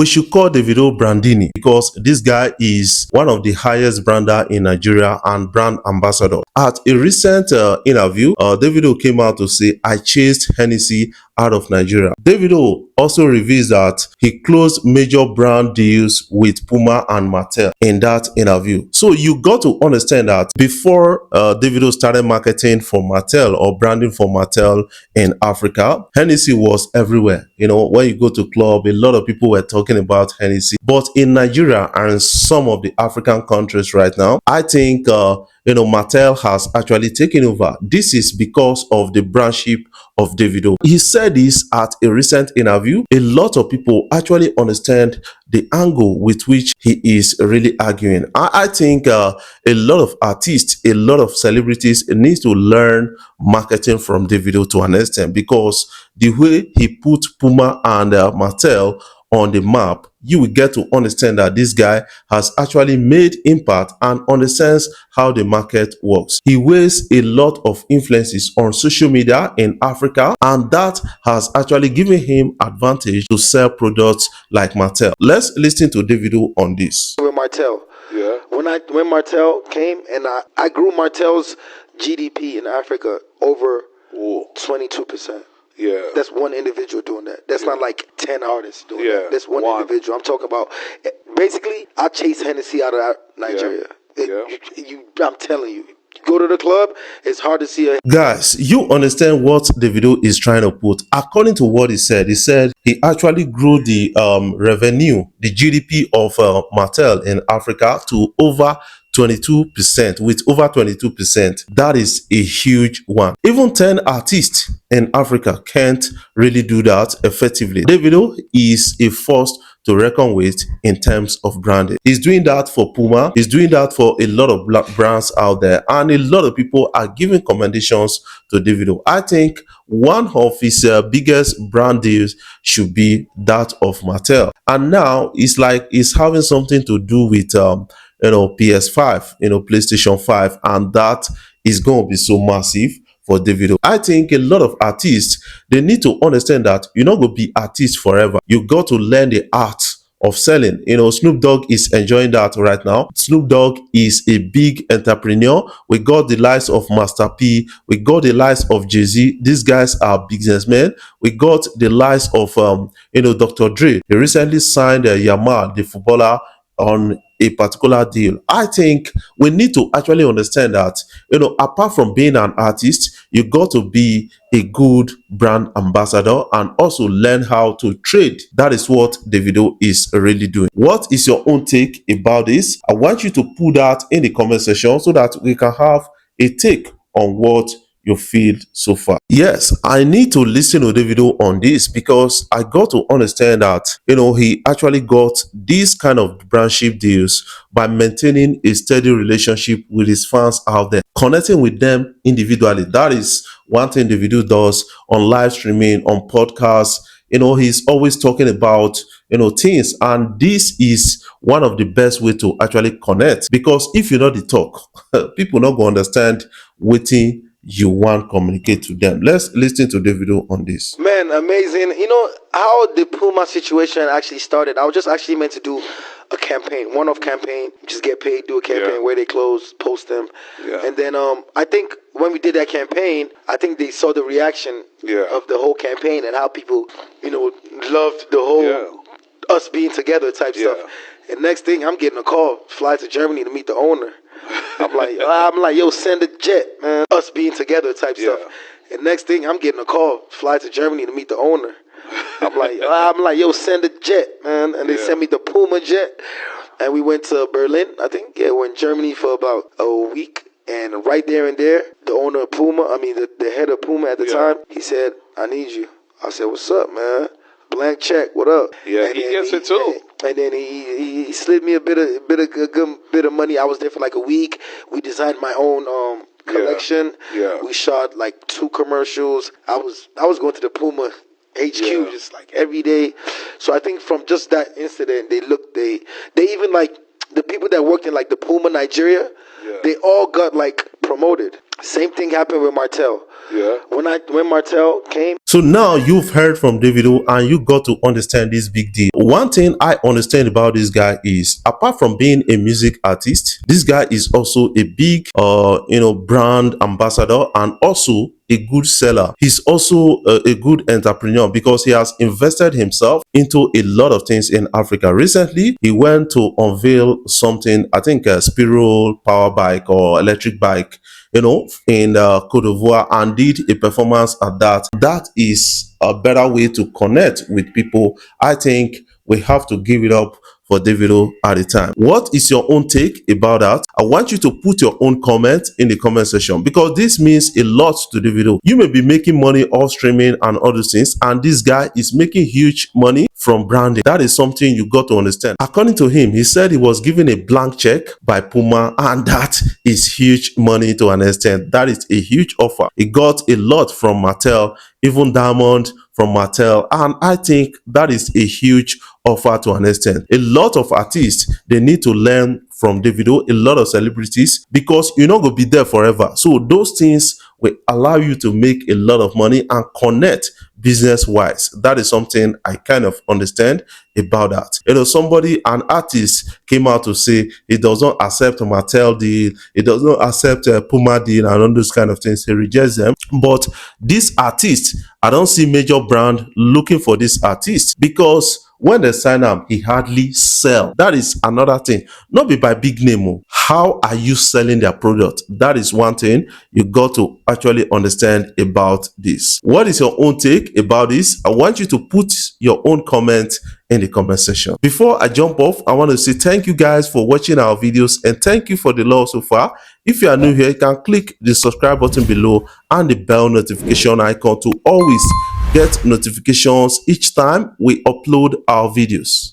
We should call Davido Brandini because this guy is one of the highest brander in Nigeria and brand ambassador. At a recent interview, Davido came out to say, I chased Hennessy out of Nigeria. Davido also reveals that he closed major brand deals with Puma and Martell in that interview. So you got to understand that before Davido started marketing for Martell or branding for Martell in Africa, Hennessy was everywhere. You know, when you go to club, a lot of people were talking about Hennessy. But in Nigeria and some of the African countries right now, I think Martell has actually taken over. This is because of the brandship of Davido. He said this at a recent interview. A lot of people actually understand the angle with which he is really arguing. I think a lot of artists, a lot of celebrities need to learn marketing from Davido to an extent, because the way he put Puma and Martell on the map, you will get to understand that this guy has actually made impact and understands how the market works. He weighs a lot of influences on social media in Africa, and that has actually given him advantage to sell products like Martell. Let's listen to Davido on this. With Martell, Yeah. when Martell came, and I grew Martell's GDP in Africa over Ooh. 22%. Yeah. That's one individual doing that. That's not like 10 artists doing Yeah, that. That's one one. individual. I'm talking about, basically, I chase Hennessy out of Nigeria. I'm telling you, go to the club, it's hard to see a... Guys, you understand what Davido is trying to put. According to what he said he actually grew the revenue, the GDP of Martell in Africa to over 22%. With over 22%, that is a huge one. Even 10 artists in Africa can't really do that effectively. Davido is a force to reckon with in terms of branding. He's doing that for Puma. He's doing that for a lot of black brands out there, and a lot of people are giving commendations to Davido. I think one of his biggest brand deals should be that of Martell, and now it's like it's having something to do with PS5, PlayStation 5, and that is going to be so massive for Davido. I think a lot of artists, they need to understand that you're not going to be artist forever. You got to learn the art of selling. Snoop Dogg is enjoying that right now. Snoop Dogg is a big entrepreneur. We got the likes of Master P. We got the likes of Jay-Z. These guys are businessmen. We got the likes of Dr. Dre. He recently signed Yamal, the footballer, on a particular deal. I think we need to actually understand that, apart from being an artist, you got to be a good brand ambassador and also learn how to trade. That is what Davido is really doing. What is your own take about this? I want you to put that in the comment section so that we can have a take on what you feel so far. Yes, I need to listen to Davido on this because I got to understand that, he actually got these kind of brandship deals by maintaining a steady relationship with his fans out there, connecting with them individually. That is one thing Davido does on live streaming, on podcasts. He's always talking about, things, and this is one of the best way to actually connect, because if you know the talk, people not going to understand wetin you want communicate to them. Let's listen to Davido on this. Man, amazing. You know how the Puma situation actually started? I was just actually meant to do a campaign, one-off campaign, just get paid, do a campaign where they close, post them. Yeah. And then I think when we did that campaign, I think they saw the reaction of the whole campaign and how people, loved the whole us being together type stuff. And next thing, I'm getting a call, fly to Germany to meet the owner. I'm like, yo, send a jet, man. Us being together type stuff. And next thing, I'm getting a call, fly to Germany to meet the owner. I'm like, yo, send a jet, man. And they sent me the Puma jet. And we went to Berlin, I think. Yeah, we're in Germany for about a week. And right there and there, the owner of Puma, the head of Puma at the time, he said, I need you. I said, what's up, man? Blank check, what up? Yeah, and he gets it too. And then he slid me a good bit of money. I was there for like a week. We designed my own collection. Yeah. We shot like 2 commercials. I was going to the Puma HQ just like every day. So I think from just that incident, they even like the people that worked in like the Puma Nigeria, they all got like promoted. Same thing happened with Martell. Yeah. When Martell came. So now you've heard from Davido and you got to understand this big deal. One thing I understand about this guy is, apart from being a music artist, this guy is also a big brand ambassador and also a good seller. He's also a good entrepreneur because he has invested himself into a lot of things in Africa. Recently, he went to unveil something, I think a spiral power bike or electric bike, in Cote d'Ivoire, and did a performance at that. That is a better way to connect with people. I think we have to give it up for Davido at the time. What is your own take about that? I want you to put your own comment in the comment section because this means a lot to Davido. You may be making money off streaming and other things, and this guy is making huge money from branding. That is something you got to understand. According to him, he said he was given a blank check by Puma, and that is huge money to an extent. That is a huge offer. He got a lot from Martell, even Diamond from Martell, and I think that is a huge offer to an extent. A lot of artists, they need to learn from Davido, a lot of celebrities, because you're not going to be there forever. So those things will allow you to make a lot of money and connect business wise. That is something I kind of understand about that. An artist came out to say he does not accept a Martell deal, he does not accept a Puma deal and all those kind of things. He rejects them. But this artist, I don't see major brand looking for this artist because when they sign up, he hardly sell. That is another thing. Not be by big name. How are you selling their product? That is one thing you got to actually understand about this. What is your own take about this? I want you to put your own comment in the comment section. Before I jump off, I want to say thank you guys for watching our videos and thank you for the love so far. If you are new here, you can click the subscribe button below and the bell notification icon to always get notifications each time we upload our videos.